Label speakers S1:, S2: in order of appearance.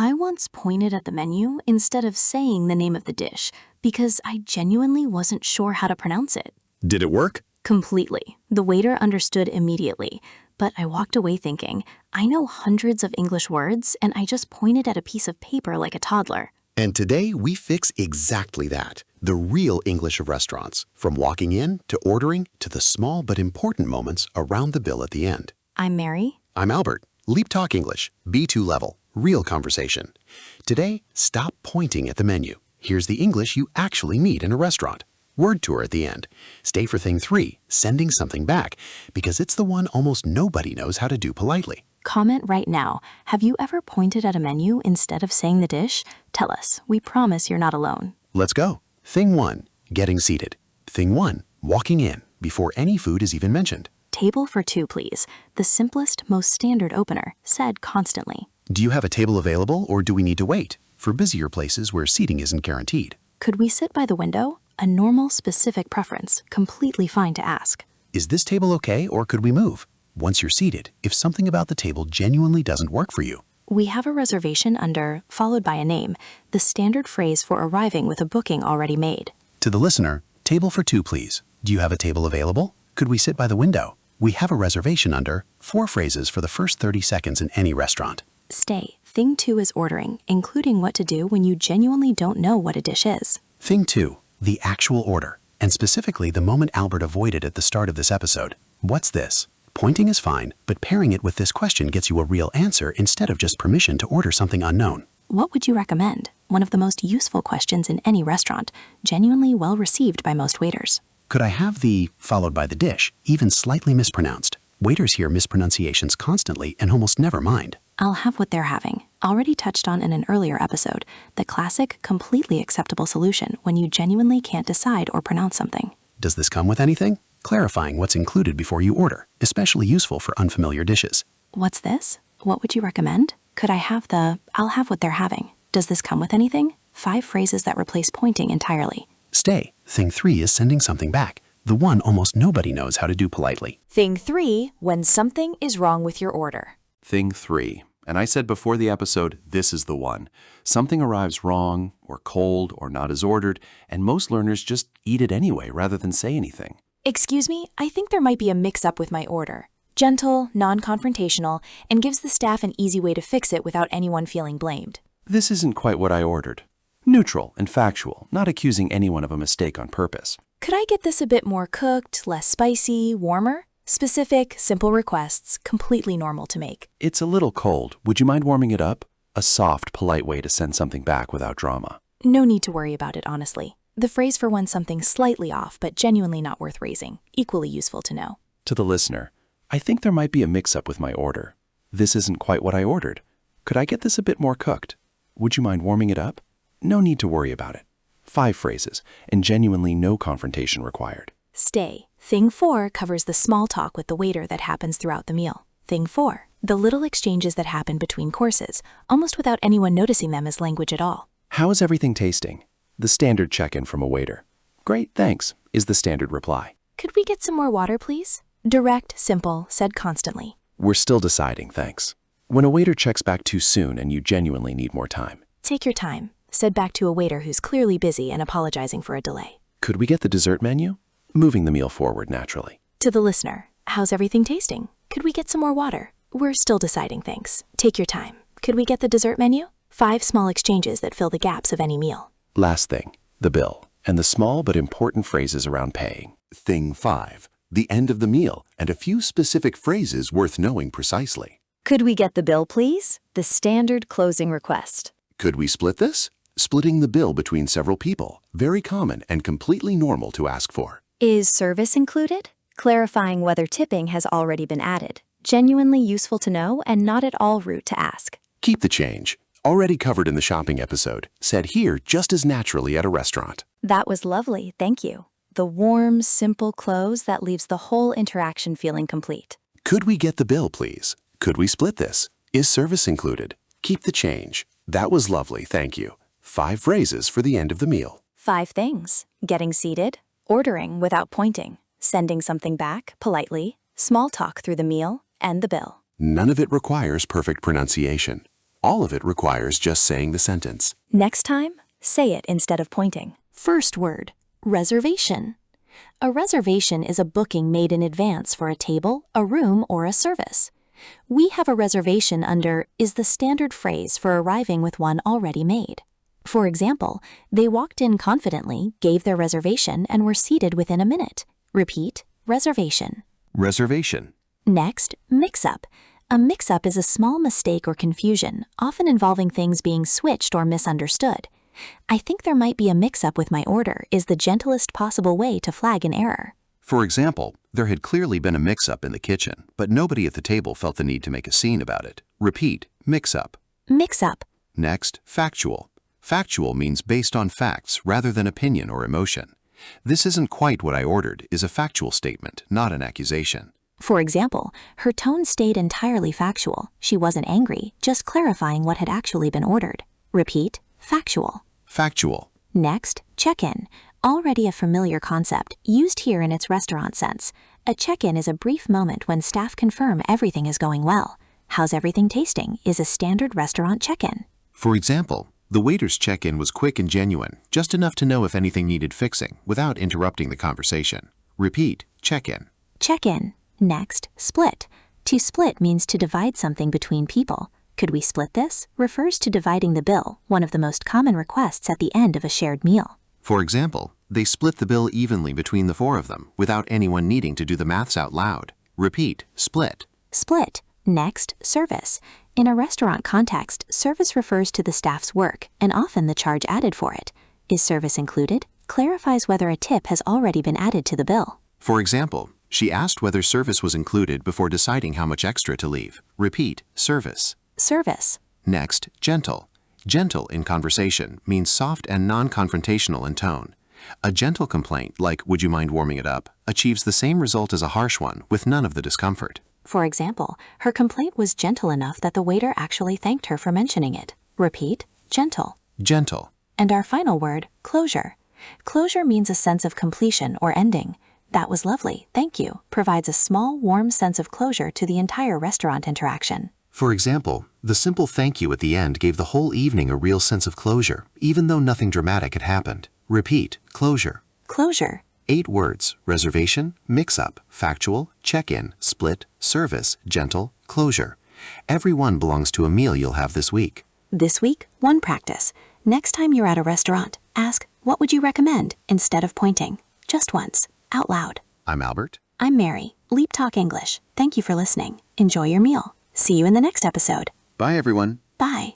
S1: I once pointed at the menu instead of saying the name of the dish because I genuinely wasn't sure how to pronounce it.
S2: Did it work?
S1: Completely. The waiter understood immediately, but I walked away thinking, I know hundreds of English words and I just pointed at a piece of paper like a toddler.
S2: And today we fix exactly that. The real English of restaurants, from walking in to ordering to the small but important moments around the bill at the end.
S1: I'm Mary.
S2: I'm Albert. LeapTalk English, B2 level, real conversation. Today, stop pointing at the menu. Here's the English you actually need in a restaurant. Word tour at the end. Stay for thing 3, sending something back, because it's the one almost nobody knows how to do politely.
S1: Comment right now. Have you ever pointed at a menu instead of saying the dish? Tell us. We promise you're not alone.
S2: Let's go. Thing 1, getting seated. Thing 1, walking in, before any food is even mentioned.
S1: Table for 2, please. The simplest, most standard opener, said constantly.
S2: Do you have a table available or do we need to wait? For busier places where seating isn't guaranteed.
S1: Could we sit by the window? A normal, specific preference, completely fine to ask.
S2: Is this table okay or could we move? Once you're seated, if something about the table genuinely doesn't work for you.
S1: We have a reservation under, followed by a name, the standard phrase for arriving with a booking already made.
S2: To the listener, table for 2, please. Do you have a table available? Could we sit by the window? We have a reservation under 4 phrases for the first 30 seconds in any restaurant.
S1: Stay. Thing 2 is ordering, including what to do when you genuinely don't know what a dish is.
S2: Thing 2, the actual order, and specifically the moment Albert avoided at the start of this episode. What's this? Pointing is fine, but pairing it with this question gets you a real answer instead of just permission to order something unknown.
S1: What would you recommend? One of the most useful questions in any restaurant, genuinely well received by most waiters.
S2: Could I have the, followed by the dish, even slightly mispronounced? Waiters hear mispronunciations constantly and almost never mind.
S1: I'll have what they're having. Already touched on in an earlier episode, the classic, completely acceptable solution when you genuinely can't decide or pronounce something.
S2: Does this come with anything? Clarifying what's included before you order, especially useful for unfamiliar dishes.
S1: What's this? What would you recommend? Could I have the, I'll have what they're having. Does this come with anything? 5 phrases that replace pointing entirely.
S2: Stay. Thing 3 is sending something back. The one almost nobody knows how to do politely.
S3: Thing 3, when something is wrong with your order.
S4: Thing 3. And I said before the episode, this is the one. Something arrives wrong, or cold, or not as ordered, and most learners just eat it anyway rather than say anything.
S3: Excuse me, I think there might be a mix-up with my order. Gentle, non-confrontational, and gives the staff an easy way to fix it without anyone feeling blamed.
S4: This isn't quite what I ordered. Neutral and factual, not accusing anyone of a mistake on purpose.
S3: Could I get this a bit more cooked, less spicy, warmer? Specific, simple requests, completely normal to make.
S4: It's a little cold. Would you mind warming it up? A soft, polite way to send something back without drama.
S3: No need to worry about it, honestly. The phrase for when something's slightly off but genuinely not worth raising. Equally useful to know.
S4: To the listener, I think there might be a mix-up with my order. This isn't quite what I ordered. Could I get this a bit more cooked? Would you mind warming it up? No need to worry about it. 5 phrases, and genuinely no confrontation required.
S3: Stay. Thing 4 covers the small talk with the waiter that happens throughout the meal. Thing 4, the little exchanges that happen between courses, almost without anyone noticing them as language at all.
S4: How is everything tasting? The standard check-in from a waiter. Great, thanks, is the standard reply.
S3: Could we get some more water, please? Direct, simple, said constantly.
S4: We're still deciding, thanks. When a waiter checks back too soon and you genuinely need more time.
S3: Take your time, said back to a waiter who's clearly busy and apologizing for a delay.
S4: Could we get the dessert menu? Moving the meal forward naturally.
S3: To the listener, how's everything tasting? Could we get some more water? We're still deciding, thanks. Take your time. Could we get the dessert menu? 5 small exchanges that fill the gaps of any meal.
S4: Last thing, the bill, and the small but important phrases around paying.
S5: Thing 5, the end of the meal, and a few specific phrases worth knowing precisely.
S6: Could we get the bill, please? The standard closing request.
S5: Could we split this? Splitting the bill between several people, very common and completely normal to ask for.
S6: Is service included? Clarifying whether tipping has already been added. Genuinely useful to know and not at all rude to ask.
S5: Keep the change. Already covered in the shopping episode, said here just as naturally at a restaurant.
S6: That was lovely, thank you. The warm, simple close that leaves the whole interaction feeling complete.
S5: Could we get the bill, please? Could we split this? Is service included? Keep the change. That was lovely, thank you. 5 phrases for the end of the meal.
S6: 5 things. Getting seated, ordering without pointing, sending something back politely, small talk through the meal, and the bill.
S5: None of it requires perfect pronunciation. All of it requires just saying the sentence.
S6: Next time, say it instead of pointing.
S1: First word, reservation. A reservation is a booking made in advance for a table, a room, or a service. We have a reservation under is the standard phrase for arriving with one already made. For example, they walked in confidently, gave their reservation, and were seated within a minute. Repeat, reservation.
S5: Reservation.
S1: Next, mix-up. A mix-up is a small mistake or confusion, often involving things being switched or misunderstood. I think there might be a mix-up with my order is the gentlest possible way to flag an error.
S4: For example, there had clearly been a mix-up in the kitchen, but nobody at the table felt the need to make a scene about it. Repeat, mix-up.
S1: Mix-up.
S4: Next, factual. Factual means based on facts rather than opinion or emotion. This isn't quite what I ordered is a factual statement, not an accusation.
S1: For example, her tone stayed entirely factual. She wasn't angry, just clarifying what had actually been ordered. Repeat, factual.
S4: Factual.
S1: Next, check-in. Already a familiar concept, used here in its restaurant sense. A check-in is a brief moment when staff confirm everything is going well. How's everything tasting is a standard restaurant check-in.
S5: For example, the waiter's check-in was quick and genuine, just enough to know if anything needed fixing without interrupting the conversation. Repeat, check-in.
S1: Check-in. Next, split. To split means to divide something between people. Could we split this? Refers to dividing the bill, one of the most common requests at the end of a shared meal.
S5: For example, they split the bill evenly between the four of them without anyone needing to do the maths out loud. Repeat, split.
S1: Split. Next, service. In a restaurant context, service refers to the staff's work and often the charge added for it. Is service included? Clarifies whether a tip has already been added to the bill.
S5: For example, she asked whether service was included before deciding how much extra to leave. Repeat, service.
S1: Service.
S5: Next, gentle. Gentle in conversation means soft and non-confrontational in tone. A gentle complaint, like "would you mind warming it up?" achieves the same result as a harsh one with none of the discomfort.
S1: For example, her complaint was gentle enough that the waiter actually thanked her for mentioning it. Repeat, gentle.
S5: Gentle.
S1: And our final word, closure. Closure means a sense of completion or ending. That was lovely, thank you, provides a small, warm sense of closure to the entire restaurant interaction.
S5: For example, the simple thank you at the end gave the whole evening a real sense of closure, even though nothing dramatic had happened. Repeat, closure.
S1: Closure.
S5: 8 words: reservation, mix-up, factual, check-in, split, service, gentle, closure. Every one belongs to a meal you'll have this week.
S1: This week, one practice. Next time you're at a restaurant, ask, what would you recommend, instead of pointing. Just once, out loud.
S5: I'm Albert.
S1: I'm Mary, LeapTalk English. Thank you for listening. Enjoy your meal. See you in the next episode.
S5: Bye, everyone.
S1: Bye.